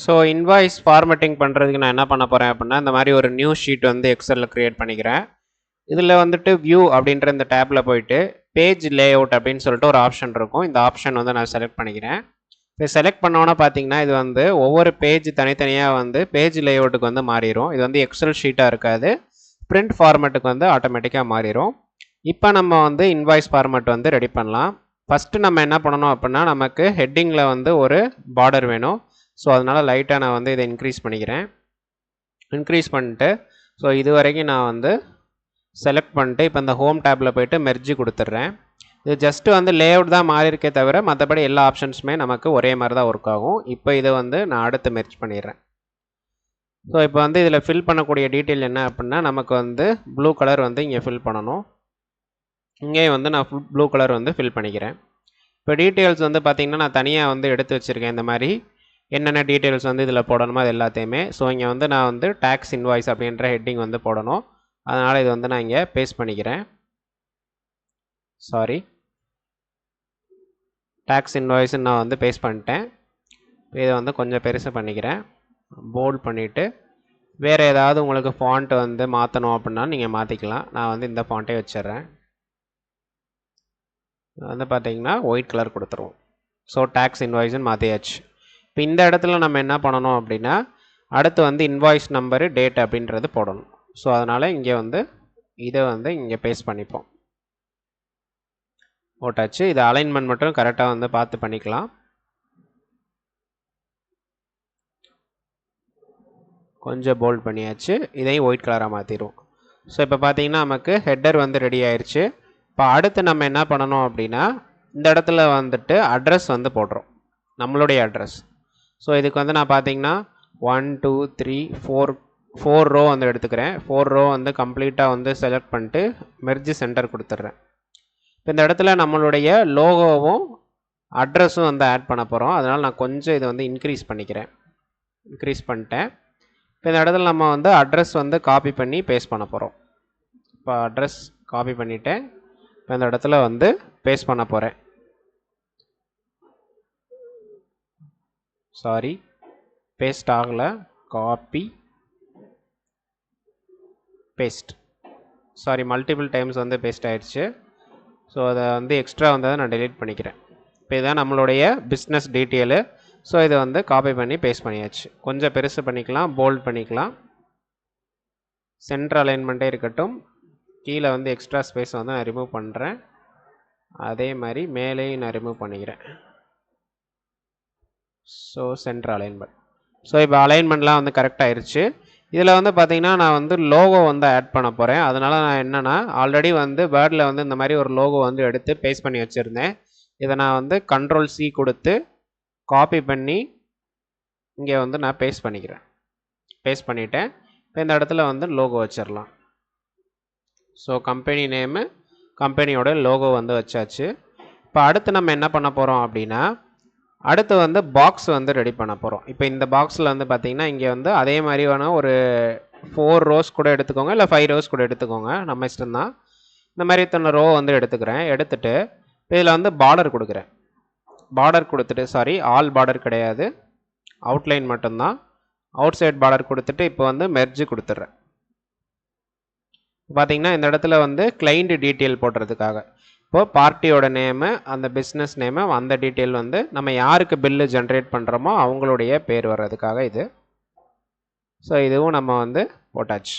So invoice formatting பண்ணுறதுக்கு நான் என்ன பண்ண போகிறேன் அப்படின்னா இந்த மாதிரி ஒரு நியூ ஷீட் வந்து எக்ஸலில் க்ரியேட் பண்ணிக்கிறேன். இதில் வந்துட்டு வியூ அப்படின்ற இந்த டேப்பில் போயிட்டு பேஜ் லேஅவுட் அப்படின்னு சொல்லிட்டு ஒரு ஆப்ஷன் இருக்கும். இந்த ஆப்ஷன் வந்து நான் செலக்ட் பண்ணிக்கிறேன். இப்போ செலக்ட் பண்ணோன்னா பார்த்தீங்கன்னா இது வந்து ஒவ்வொரு பேஜ் தனித்தனியாக வந்து பேஜ் லேஅவுட்டுக்கு வந்து மாறிடும். இது வந்து எக்ஸல் ஷீட்டாக இருக்காது, பிரிண்ட் ஃபார்மேட்டுக்கு வந்து ஆட்டோமேட்டிக்காக மாறிடும். இப்போ நம்ம வந்து இன்வாய்ஸ் ஃபார்மேட் வந்து ரெடி பண்ணலாம். ஃபஸ்ட்டு நம்ம என்ன பண்ணணும் அப்படின்னா நமக்கு ஹெட்டிங்கில் வந்து ஒரு பார்டர் வேணும். ஸோ அதனால் லைட்டாக நான் வந்து இதை இன்க்ரீஸ் பண்ணிக்கிறேன். இன்க்ரீஸ் பண்ணிட்டு ஸோ இது வரைக்கும் நான் வந்து செலக்ட் பண்ணிட்டு இப்போ இந்த ஹோம் டேப்பில் போய்ட்டு மெர்ஜி கொடுத்துட்றேன். இது ஜஸ்ட்டு வந்து லேஅவுட் தான் மாறி இருக்கே தவிர மற்றபடி எல்லா ஆப்ஷன்ஸுமே நமக்கு ஒரே மாதிரி தான் ஒர்க் ஆகும். இப்போ இதை வந்து நான் அடுத்து மெர்ஜ் பண்ணிடுறேன். ஸோ இப்போ வந்து இதில் ஃபில் பண்ணக்கூடிய டீட்டெயில் என்ன அப்படின்னா நமக்கு வந்து ப்ளூ கலர் வந்து இங்கே ஃபில் பண்ணணும். இங்கேயும் வந்து நான் ப்ளூ கலர் வந்து ஃபில் பண்ணிக்கிறேன். இப்போ டீட்டெயில்ஸ் வந்து பார்த்திங்கன்னா நான் தனியாக வந்து எடுத்து வச்சுருக்கேன். இந்த மாதிரி என்னென்ன டீட்டெயில்ஸ் வந்து இதில் போடணுமோ அது எல்லாத்தையுமே. ஸோ இங்கே வந்து நான் வந்து டேக்ஸ் இன்வாய்ஸ் அப்படின்ற ஹெட்டிங் வந்து போடணும். அதனால் இது வந்து நான் இங்கே பேஸ்ட் பண்ணிக்கிறேன். சாரி, டேக்ஸ் இன்வாய்ஸ்ன்னு நான் வந்து பேஸ்ட் பண்ணிட்டேன். இதை வந்து கொஞ்சம் பெருசு பண்ணிக்கிறேன், போல்ட் பண்ணிவிட்டு வேறு ஏதாவது உங்களுக்கு ஃபாண்ட் வந்து மாற்றணும் அப்படின்னா நீங்கள் மாற்றிக்கலாம். நான் வந்து இந்த ஃபாண்ட்டே வச்சிடுறேன். வந்து பார்த்திங்கன்னா ஒயிட் கலர் கொடுத்துருவோம். ஸோ டேக்ஸ் இன்வாய்ஸ்ன்னு மாற்றியாச்சு. இப்போ இந்த இடத்துல நம்ம என்ன பண்ணணும் அப்படின்னா அடுத்து வந்து இன்வாய்ஸ் நம்பரு டேட் அப்படின்றது போடணும். ஸோ அதனால் இங்கே வந்து இதை வந்து இங்கே பேஸ்ட் பண்ணிப்போம். போட்டாச்சு. இது அலைன்மெண்ட் மட்டும் கரெக்டாக வந்து பார்த்து பண்ணிக்கலாம். கொஞ்சம் போல்ட் பண்ணியாச்சு. இதையும் ஒயிட் கலராக மாற்றிடுவோம். ஸோ இப்போ பார்த்தீங்கன்னா நமக்கு ஹெட்டர் வந்து ரெடி ஆயிடுச்சு. இப்போ அடுத்து நம்ம என்ன பண்ணணும் அப்படின்னா இந்த இடத்துல வந்துட்டு அட்ரஸ் வந்து போடுறோம், நம்மளுடைய அட்ரஸ். ஸோ இதுக்கு வந்து நான் பார்த்தீங்கன்னா 1 2 3 4 ரோ வந்து எடுத்துக்கிறேன். 4 ரோ வந்து கம்ப்ளீட்டாக வந்து செலக்ட் பண்ணிட்டு மெர்ஜ் சென்டர் கொடுத்துட்றேன். இப்போ இந்த இடத்துல நம்மளுடைய லோகோவும் அட்ரஸும் வந்து ஆட் பண்ண போகிறோம். அதனால் நான் கொஞ்சம் இதை வந்து இன்க்ரீஸ் பண்ணிக்கிறேன். இன்க்ரீஸ் பண்ணிட்டேன். இப்போ இந்த இடத்துல நம்ம வந்து அட்ரஸ் வந்து காப்பி பண்ணி பேஸ்ட் பண்ண போகிறோம். இப்போ அட்ரஸ் காப்பி பண்ணிவிட்டேன். இப்போ இந்த இடத்துல வந்து பேஸ்ட் பண்ண போகிறேன். சாரி, பேஸ்ட் ஆகலை, copy paste. Sorry, multiple times வந்து பேஸ்ட் ஆகிடுச்சு. ஸோ அதை வந்து எக்ஸ்ட்ரா வந்ததை நான் டெலீட் பண்ணிக்கிறேன். இப்போ இதுதான் நம்மளுடைய பிஸ்னஸ் டீட்டெயிலு. ஸோ இதை வந்து காப்பி பண்ணி பேஸ்ட் பண்ணியாச்சு. கொஞ்சம் பெருசு பண்ணிக்கலாம், போல்ட் பண்ணிக்கலாம். சென்டர் அலைன்மெண்ட்டே இருக்கட்டும். கீழே வந்து எக்ஸ்ட்ரா ஸ்பேஸ் வந்து நான் ரிமூவ் பண்ணுறேன். அதே மாதிரி மேலேயும் நான் ரிமூவ் பண்ணிக்கிறேன். So centre alignment. ஸோ இப்போ அலைன்மெண்ட்லாம் வந்து கரெக்டாக ஆயிடுச்சு. இதில் வந்து பார்த்திங்கன்னா நான் வந்து லோகோ வந்து ஆட் பண்ண போகிறேன். அதனால் நான் என்னென்னா ஆல்ரெடி வந்து வேர்டில் வந்து இந்த மாதிரி ஒரு லோகோ வந்து எடுத்து பேஸ்ட் பண்ணி வச்சுருந்தேன். இதை நான் வந்து Ctrl+C கொடுத்து காப்பி பண்ணி இங்கே வந்து நான் பேஸ்ட் பண்ணிக்கிறேன். பேஸ்ட் பண்ணிவிட்டேன். இப்போ இந்த இடத்துல வந்து லோகோ வச்சிடலாம். ஸோ கம்பெனி நேமு, கம்பெனியோட லோகோ வந்து வச்சாச்சு. இப்போ அடுத்து நம்ம என்ன பண்ண போகிறோம் அப்படின்னா அடுத்து வந்து பாக்ஸ் வந்து ரெடி பண்ண போகிறோம். இப்போ இந்த பாக்ஸில் வந்து பார்த்திங்கன்னா இங்கே வந்து அதே மாதிரியான ஒரு 4 ரோஸ் கூட எடுத்துக்கோங்க, இல்லை 5 ரோஸ் கூட எடுத்துக்கோங்க, நம்ம இஷ்டம்தான். இந்த மாதிரி இத்தனை ரோ வந்து எடுத்துக்கிறேன். எடுத்துகிட்டு இதில் வந்து பார்டர் கொடுக்குறேன். பார்டர் கொடுத்துட்டு, சாரி, ஆல் பார்டர் கிடையாது, அவுட்லைன் மட்டும்தான். அவுட் சைட் பார்டர் கொடுத்துட்டு இப்போ வந்து மெர்ஜ் கொடுத்துட்றேன். பார்த்திங்கன்னா இந்த இடத்துல வந்து கிளைண்ட் டீட்டெயில் போடுறதுக்காக இப்போது பார்ட்டியோட நேமு, அந்த பிஸ்னஸ் நேமு, அந்த டீட்டெயில் வந்து நம்ம யாருக்கு பில்லு ஜென்ரேட் பண்ணுறோமோ அவங்களுடைய பேர் வர்றதுக்காக இது. ஸோ இதுவும் நம்ம வந்து போட்டாச்சு.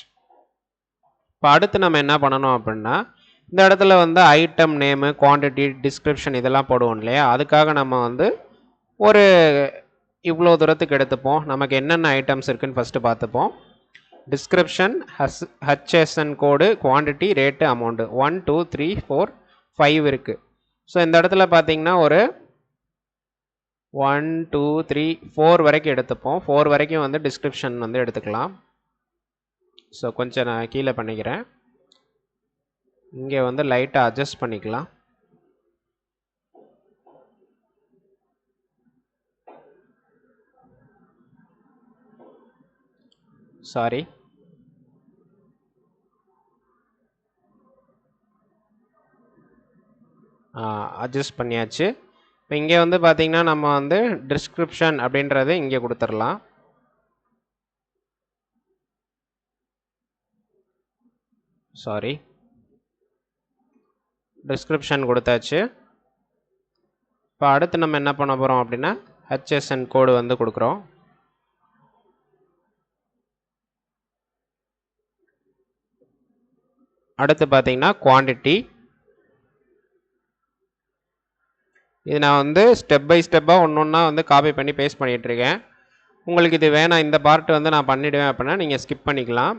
இப்போ அடுத்து நம்ம என்ன பண்ணணும் அப்படின்னா இந்த இடத்துல வந்து ஐட்டம் நேமு, குவான்டிட்டி, டிஸ்கிரிப்ஷன் இதெல்லாம் போடுவோம் இல்லையா, அதுக்காக நம்ம வந்து ஒரு இவ்வளோ தூரத்துக்கு எடுத்துப்போம். நமக்கு என்னென்ன ஐட்டம்ஸ் இருக்குதுன்னு ஃபஸ்ட்டு பார்த்துப்போம். டிஸ்கிரிப்ஷன், ஹச்எஸ்என் கோடு, குவான்டிட்டி, ரேட்டு, அமௌண்ட்டு 1 2 3 4 5 இருக்குது. ஸோ இந்த இடத்துல பார்த்தீங்கன்னா ஒரு 1 2 3 4 வரைக்கும் எடுத்துப்போம். 4 வரைக்கும் வந்து டிஸ்கிரிப்ஷன் வந்து எடுத்துக்கலாம். ஸோ கொஞ்சம் நான் கீழே பண்ணிக்கிறேன். இங்கே வந்து லைட்டாக அட்ஜஸ்ட் பண்ணிக்கலாம். சாரி, அட்ஜஸ்ட் பண்ணியாச்சு. இப்போ இங்கே வந்து பார்த்தீங்கன்னா நம்ம வந்து டிஸ்கிரிப்ஷன் அப்படின்றது இங்கே கொடுத்துடலாம். சாரி, டிஸ்கிரிப்ஷன் கொடுத்தாச்சு. இப்போ அடுத்து நம்ம என்ன பண்ண போகிறோம் அப்படின்னா ஹெச்எஸ்என் கோடு வந்து கொடுக்குறோம். அடுத்து பார்த்தீங்கன்னா குவான்டிட்டி. இது நான் வந்து ஸ்டெப் பை ஸ்டெப்பாக ஒன்று ஒன்றா வந்து காப்பி பண்ணி பேஸ்ட் பண்ணிகிட்ருக்கேன். உங்களுக்கு இது வேணாம், இந்த பார்ட் வந்து நான் பண்ணிவிடுவேன் அப்படின்னா நீங்கள் ஸ்கிப் பண்ணிக்கலாம்,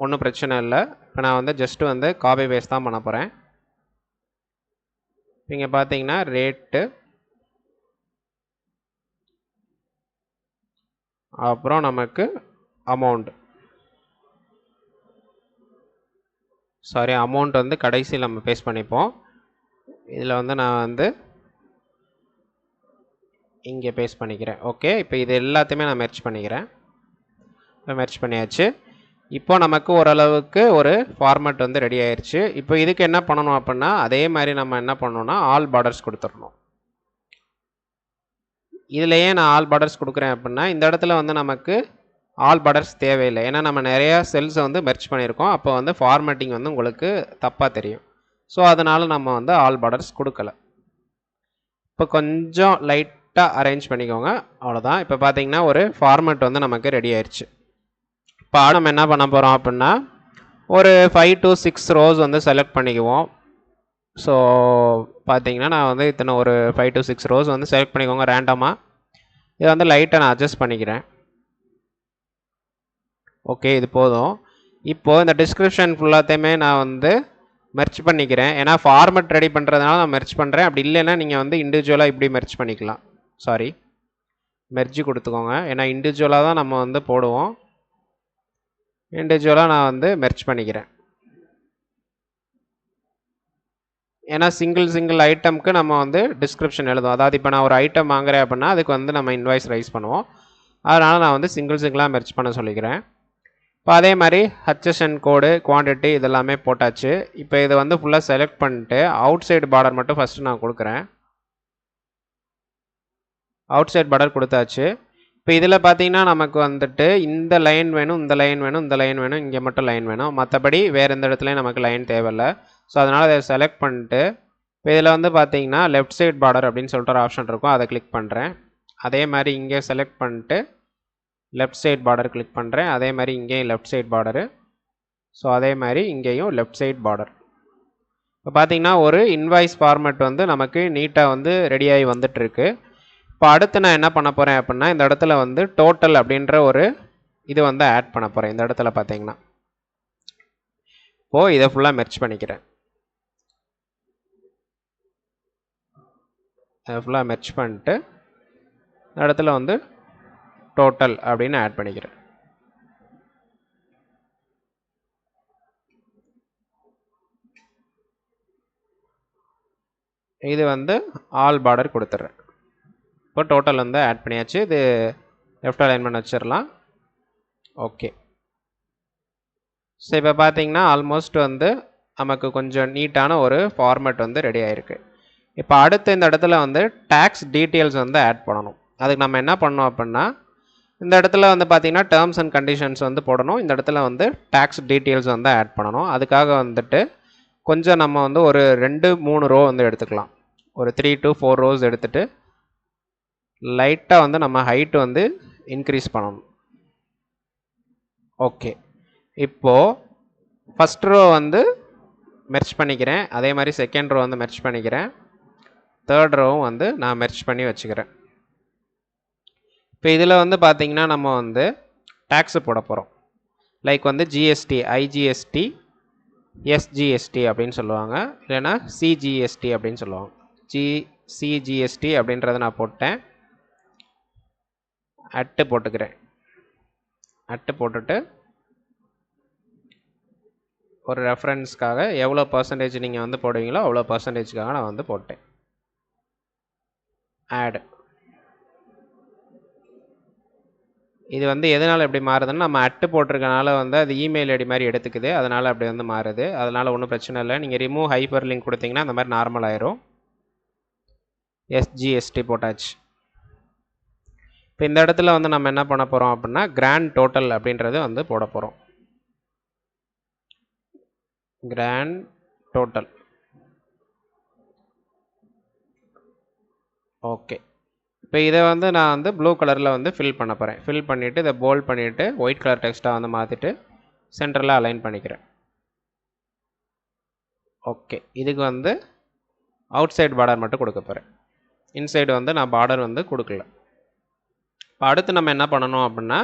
ஒன்றும் பிரச்சனை இல்லை. இப்போ நான் வந்து ஜஸ்ட்டு வந்து காப்பி பேஸ்ட் தான் பண்ண போகிறேன். இங்கே பார்த்தீங்கன்னா ரேட்டு, அப்புறம் நமக்கு அமௌண்ட், சாரி அமௌண்ட் வந்து கடைசியில் நம்ம பேஸ்ட் பண்ணிப்போம். இதில் வந்து நான் வந்து இங்கே பேஸ்ட் பண்ணிக்கிறேன். ஓகே, இப்போ இது எல்லாத்தையுமே நான் மெர்ஜ் பண்ணிக்கிறேன். இப்போ மெர்ஜ் பண்ணியாச்சு. இப்போ நமக்கு ஓரளவுக்கு ஒரு ஃபார்மேட் வந்து ரெடி ஆயிடுச்சு. இப்போ இதுக்கு என்ன பண்ணணும் அப்படின்னா அதே மாதிரி நம்ம என்ன பண்ணணும்னா ஆல் பார்டர்ஸ் கொடுத்துடணும். இதுலேயே நான் ஆல் பார்டர்ஸ் கொடுக்குறேன் அப்படின்னா இந்த இடத்துல வந்து நமக்கு ஆல் பார்டர்ஸ் தேவையில்லை, ஏன்னா நம்ம நிறையா செல்ஸை வந்து மெர்ஜ் பண்ணியிருக்கோம். அப்போ வந்து ஃபார்மேட்டிங் வந்து உங்களுக்கு தப்பாக தெரியும். ஸோ அதனால் நம்ம வந்து ஆல் பார்டர்ஸ் கொடுக்கல. இப்போ கொஞ்சம் லைட்டாக அரேஞ்ச் பண்ணிக்கோங்க, அவ்வளோதான். இப்போ பார்த்தீங்கன்னா ஒரு ஃபார்மேட் வந்து நமக்கு ரெடி ஆயிடுச்சு. இப்போ நம்ம என்ன பண்ண போகிறோம் அப்படின்னா ஒரு 5 to 6 ரோஸ் வந்து செலக்ட் பண்ணிக்குவோம். ஸோ பார்த்தீங்கன்னா நான் வந்து இத்தனை ஒரு 5 to 6 ரோஸ் வந்து செலக்ட் பண்ணிக்கோங்க ரேண்டமாக. இதை வந்து லைட்டாக நான் அட்ஜஸ்ட் பண்ணிக்கிறேன். ஓகே, இது போதும். இப்போது இந்த டிஸ்கிரிப்ஷன் ஃபுல்லாத்தையுமே நான் வந்து மெர்ச் பண்ணிக்கிறேன், ஏன்னா ஃபார்மேட் ரெடி பண்ணுறதுனால நான் மெர்ச் பண்ணுறேன். அப்படி இல்லைன்னா நீங்கள் வந்து இண்டிவிஜுவலாக இப்படி மெர்ச் பண்ணிக்கலாம். சாரி, மெர்ஜி கொடுத்துக்கோங்க, ஏன்னா இண்டிவிஜுவலாக தான் நம்ம வந்து போடுவோம். இண்டிவிஜுவலாக நான் வந்து மெர்ச் பண்ணிக்கிறேன், ஏன்னா சிங்கிள் ஐட்டமுக்கு நம்ம வந்து டிஸ்கிரிப்ஷன் எழுதுவோம். அதாவது இப்போ நான் ஒரு ஐட்டம் வாங்குறேன் அப்படின்னா அதுக்கு வந்து நம்ம இன்வாய்ஸ் ரைஸ் பண்ணுவோம். அதனால் நான் வந்து சிங்கிளாக மெர்ச் பண்ண சொல்லிக்கிறேன். இப்போ அதே மாதிரி ஹச்எஸ்என் கோடு, குவான்டிட்டி இதெல்லாமே போட்டாச்சு. இப்போ இதை வந்து ஃபுல்லாக செலக்ட் பண்ணிட்டு அவுட் சைடு பார்டர் மட்டும் ஃபஸ்ட்டு நான் கொடுக்குறேன். அவுட் சைடு பார்டர் கொடுத்தாச்சு. இப்போ இதில் பார்த்தீங்கன்னா நமக்கு வந்துட்டு இந்த லைன் வேணும், இந்த லைன் வேணும், இந்த லைன் வேணும், இங்கே மட்டும் லைன் வேணும், மற்றபடி வேறு எந்த இடத்துலையும் நமக்கு லைன் தேவையில்லை. ஸோ அதனால் அதை செலக்ட் பண்ணிட்டு இப்போ இதில் வந்து பார்த்தீங்கன்னா லெஃப்ட் சைட் பார்டர் அப்படின்னு சொல்லிட்டு ஒரு ஆப்ஷன் இருக்கும், அதை கிளிக் பண்ணுறேன். அதே மாதிரி இங்கே செலக்ட் பண்ணிட்டு லெஃப்ட் சைட் பார்டர் கிளிக் பண்ணுறேன். அதே மாதிரி இங்கேயும் லெஃப்ட் சைட் பார்டரு. ஸோ அதே மாதிரி இங்கேயும் லெஃப்ட் சைட் பார்டர். இப்போ பார்த்தீங்கன்னா ஒரு இன்வாய்ஸ் ஃபார்மேட் வந்து நமக்கு நீட்டாக வந்து ரெடியாகி வந்துட்டுருக்கு. இப்போ அடுத்து நான் என்ன பண்ண போகிறேன் அப்படின்னா இந்த இடத்துல வந்து டோட்டல் அப்படின்ற ஒரு இது வந்து ஆட் பண்ண போகிறேன். இந்த இடத்துல பார்த்தீங்கன்னா இப்போது இதை ஃபுல்லாக மெர்ச் பண்ணிக்கிறேன். அதை ஃபுல்லாக மெர்ச் பண்ணிட்டு இந்த இடத்துல வந்து டோட்டல் அப்படின்னு ஆட் பண்ணிக்கிறேன். இது வந்து ஆல் பார்டர் கொடுத்துட்றேன். இப்போ டோட்டல் வந்து ஆட் பண்ணியாச்சு. இது லெஃப்ட் அலைன்மெண்ட் வச்சிடலாம். ஓகே, ஸோ இப்போ பார்த்தீங்கன்னா ஆல்மோஸ்ட் வந்து நமக்கு கொஞ்சம் நீட்டான ஒரு ஃபார்மேட் வந்து ரெடி ஆகிருக்கு. இப்போ அடுத்து இந்த இடத்துல வந்து டேக்ஸ் டீட்டெயில்ஸ் வந்து ஆட் பண்ணணும். அதுக்கு நம்ம என்ன பண்ணோம் அப்படின்னா இந்த இடத்துல வந்து பார்த்தீங்கன்னா டேர்ம்ஸ் அண்ட் கண்டிஷன்ஸ் வந்து போடணும். இந்த இடத்துல வந்து டேக்ஸ் டீட்டெயில்ஸ் வந்து ஆட் பண்ணணும். அதுக்காக வந்துட்டு கொஞ்சம் நம்ம வந்து ஒரு 2-3 ரோ வந்து எடுத்துக்கலாம். ஒரு 3 to 4 ரோஸ் எடுத்துகிட்டு லைட்டாக வந்து நம்ம ஹைட்டு வந்து இன்க்ரீஸ் பண்ணணும். ஓகே, இப்போது ஃபஸ்ட் ரோ வந்து மெர்ச் பண்ணிக்கிறேன். அதே மாதிரி செகண்ட் ரோ வந்து மெர்ச் பண்ணிக்கிறேன். தேர்ட் ரோவும் வந்து நான் மெர்ச் பண்ணி வச்சுக்கிறேன். இப்போ இதில் வந்து பார்த்திங்கன்னா நம்ம வந்து டேக்ஸு போட போகிறோம். லைக் வந்து ஜிஎஸ்டி, ஐஜிஎஸ்டி, எஸ்ஜிஎஸ்டி அப்படின்னு சொல்லுவாங்க, இல்லைன்னா சிஜிஎஸ்டி அப்படின்னு சொல்லுவாங்க. சிஜிஎஸ்டி அப்படின்றத நான் போட்டேன். அட்டு போட்டுக்கிறேன். அட்டு போட்டுட்டு ஒரு ரெஃபரன்ஸ்க்காக எவ்வளோ பர்சன்டேஜ் நீங்கள் வந்து போடுவீங்களோ அவ்வளோ பர்சன்டேஜ்க்காக நான் வந்து போட்டேன். ஆட். இது வந்து எதனால் எப்படி மாறுதுன்னா நம்ம அட்டு போட்டிருக்கனால வந்து அது இமெயில் ஐடி மாதிரி எடுத்துக்குது, அதனால் அப்படி வந்து மாறுது. அதனால் ஒன்றும் பிரச்சனை இல்லை. நீங்கள் ரிமூவ் ஹைப்பர் லிங்க் கொடுத்தீங்கன்னா அந்த மாதிரி நார்மல் ஆயிரும். எஸ்ஜிஎஸ்டி போட்டாச்சு. இப்போ இந்த இடத்துல வந்து நம்ம என்ன பண்ண போகிறோம் அப்படின்னா கிராண்ட் டோட்டல் அப்படின்றது வந்து போட போகிறோம். Grand total. ஓகே. இப்போ இதை வந்து நான் வந்து ப்ளூ கலரில் வந்து ஃபில் பண்ண போகிறேன். ஃபில் பண்ணிவிட்டு இதை போல்ட் பண்ணிவிட்டு ஒயிட் கலர் டெக்ஸ்ட்டாக வந்து மாற்றிட்டு சென்டரில் அலைன் பண்ணிக்கிறேன். ஓகே. இதுக்கு வந்து அவுட் சைடு பார்டர் மட்டும் கொடுக்க போகிறேன். இன்சைடு வந்து நான் பார்டர் வந்து கொடுக்கல. இப்போ அடுத்து நம்ம என்ன பண்ணணும் அப்படின்னா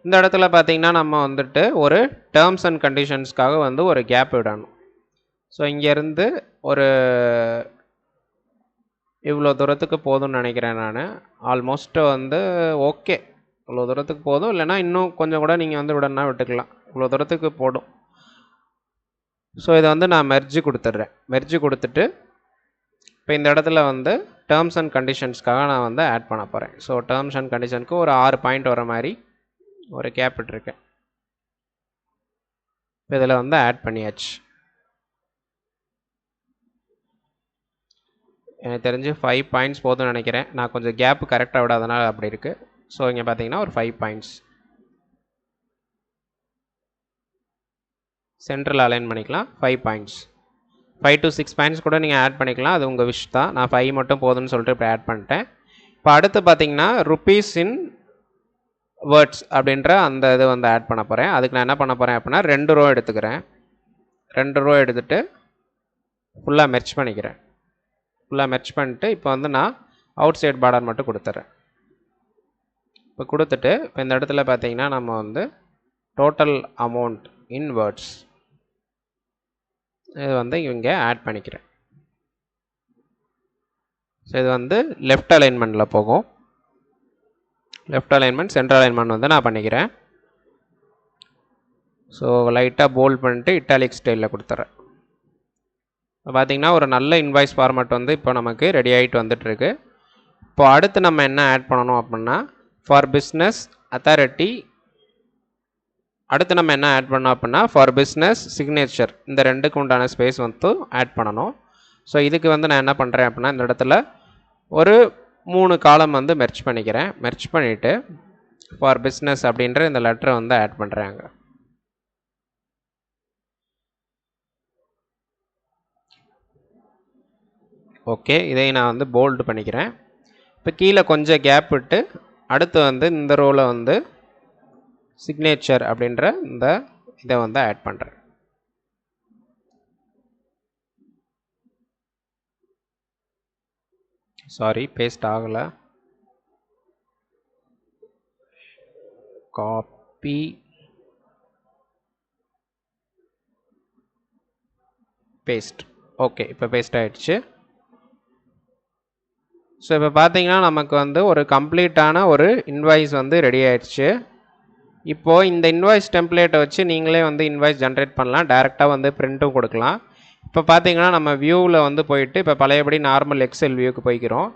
இந்த இடத்துல பார்த்திங்கன்னா நம்ம வந்துட்டு ஒரு டேர்ம்ஸ் அண்ட் கண்டிஷன்ஸ்க்காக வந்து ஒரு கேப் விடணும். ஸோ இங்கேருந்து ஒரு இவ்வளோ தூரத்துக்கு போதும்னு நினைக்கிறேன் நான். ஆல்மோஸ்ட்டு வந்து ஓகே, இவ்வளோ தூரத்துக்கு போதும். இல்லைனா இன்னும் கொஞ்சம் கூட நீங்கள் வந்து விடணும்னா விட்டுக்கலாம். இவ்வளோ தூரத்துக்கு போடும். ஸோ இதை வந்து நான் மெர்ஜி கொடுத்துட்றேன். மெர்ஜி கொடுத்துட்டு இப்போ இந்த இடத்துல வந்து டேர்ம்ஸ் அண்ட் கண்டிஷன்ஸ்க்காக நான் வந்து ஆட் பண்ண போகிறேன். ஸோ டேர்ம்ஸ் அண்ட் கண்டிஷனுக்கு ஒரு 6 பாயிண்ட் வர மாதிரி ஒரு கேப் விட்டுருக்கேன். இப்போ இதில் வந்து ஆட் பண்ணியாச்சு. எனக்கு தெரிஞ்சு 5 பாயிண்ட்ஸ் போதும்னு நினைக்கிறேன். நான் கொஞ்சம் கேப்பு கரெக்டாக விடாதனால அப்படி இருக்குது. ஸோ இங்கே பார்த்தீங்கன்னா ஒரு 5 பாயிண்ட்ஸ் சென்ட்ரல் அலைன் பண்ணிக்கலாம். 5 பாயிண்ட்ஸ், 5 to 6 பாயிண்ட்ஸ் கூட நீங்கள் ஆட் பண்ணிக்கலாம். அது உங்கள் விஷ் தான். நான் 5 மட்டும் போதும்னு சொல்லிட்டு இப்போ ஆட் பண்ணிட்டேன். இப்போ அடுத்து பார்த்தீங்கன்னா ருப்பீஸ் இன் வேர்ட்ஸ் அப்படின்ற அந்த இது வந்து ஆட் பண்ண போகிறேன். அதுக்கு நான் என்ன பண்ண போகிறேன் அப்படின்னா 2 ரோ எடுத்துக்கிறேன். 2 ரோ எடுத்துகிட்டு ஃபுல்லாக மெர்ச் பண்ணிக்கிறேன். ஃபுல்லாக மெர்ச் பண்ணிட்டு இப்போ வந்து நான் அவுட் சைடு பார்டர் மட்டும் கொடுத்துட்றேன். இப்போ கொடுத்துட்டு இப்போ இந்த இடத்துல பார்த்தீங்கன்னா நம்ம வந்து டோட்டல் அமௌண்ட் இன் வேர்ட்ஸ் இது வந்து இங்கே ஆட் பண்ணிக்கிறேன். ஸோ இது வந்து லெஃப்ட் அலைன்மெண்ட்டில் போகும். லெஃப்ட் அலைன்மெண்ட் சென்ட்ரல் அலைன்மெண்ட் வந்து நான் பண்ணிக்கிறேன். ஸோ லைட்டாக போல்ட் பண்ணிட்டு இட்டாலிக் ஸ்டைலில் கொடுத்துட்றேன். இப்போ பார்த்திங்கன்னா ஒரு நல்ல இன்வாய்ஸ் ஃபார்மேட் வந்து இப்போ நமக்கு ரெடி ஆகிட்டு வந்துட்டுருக்கு. இப்போ அடுத்து நம்ம என்ன ஆட் பண்ணணும் அப்படின்னா ஃபார் பிஸ்னஸ் அத்தாரிட்டி அடுத்து நம்ம என்ன ஆட் பண்ணோம் அப்படின்னா ஃபார் பிஸ்னஸ் சிக்னேச்சர் இந்த ரெண்டுக்கு உண்டான ஸ்பேஸ் வந்து ஆட் பண்ணணும். ஸோ இதுக்கு வந்து நான் என்ன பண்ணுறேன் அப்படின்னா இந்த இடத்துல ஒரு 3 காலம் வந்து மெர்ச் பண்ணிக்கிறேன். மெர்ச் பண்ணிவிட்டு ஃபார் பிஸ்னஸ் அப்படின்ற இந்த லெட்டரை வந்து ஆட் பண்ணுறாங்க. ஓகே, இதை நான் வந்து போல்டு பண்ணிக்கிறேன். இப்போ கீழே கொஞ்சம் கேப் விட்டு அடுத்து வந்து இந்த ரோவில் வந்து சிக்னேச்சர் அப்படின்ற இந்த இதை வந்து ஆட் பண்ணுறேன். சாரி, பேஸ்ட் ஆகலை. Copy paste. ஓகே, இப்போ பேஸ்ட் ஆகிடுச்சு. ஸோ இப்போ பார்த்தீங்கன்னா நமக்கு வந்து ஒரு கம்ப்ளீட்டான ஒரு இன்வாய்ஸ் வந்து ரெடி ஆகிடுச்சு. இப்போது இந்த இன்வாய்ஸ் டெம்ப்ளேட்டை வச்சு நீங்களே வந்து இன்வாய்ஸ் ஜென்ரேட் பண்ணலாம். டேரெக்டாக வந்து பிரிண்ட்டும் கொடுக்கலாம். இப்போ பார்த்தீங்கன்னா நம்ம வியூவில் வந்து போயிட்டு இப்போ பழையபடி நார்மல் எக்ஸல் வியூக்கு போய்க்கிறோம்.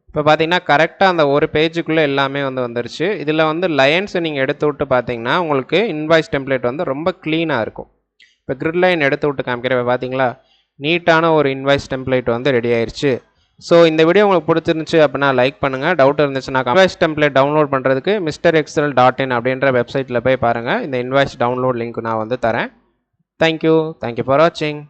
இப்போ பார்த்தீங்கன்னா கரெக்டாக அந்த ஒரு பேஜுக்குள்ளே எல்லாமே வந்து வந்துருச்சு. இதில் வந்து லைன்ஸை நீங்கள் எடுத்து விட்டு பார்த்தீங்கன்னா உங்களுக்கு இன்வாய்ஸ் டெம்ப்ளேட் வந்து ரொம்ப க்ளீனாக இருக்கும். இப்போ கிரிட் லைன் எடுத்து விட்டு காமிக்கிறேன். பார்த்தீங்களா, நீட்டான ஒரு இன்வாய்ஸ் டெம்ப்ளேட் வந்து ரெடி ஆயிடுச்சு. ஸோ இந்த வீடியோ உங்களுக்கு பிடிச்சிருந்துச்சு அப்படின்னா லைக் பண்ணுங்கள். டவுட் இருந்துச்சுன்னா இன்வாய்ஸ் டெம்ப்ளேட் டவுன்லோட் பண்ணுறதுக்கு MrExcel.in அப்படின்ற வெப்சைட்டில் போய் பாருங்கள். இந்த இன்வாய்ஸ் டவுன்லோட் லிங்க் நான் வந்து தரேன். தேங்க்யூ ஃபார் வாட்சிங்.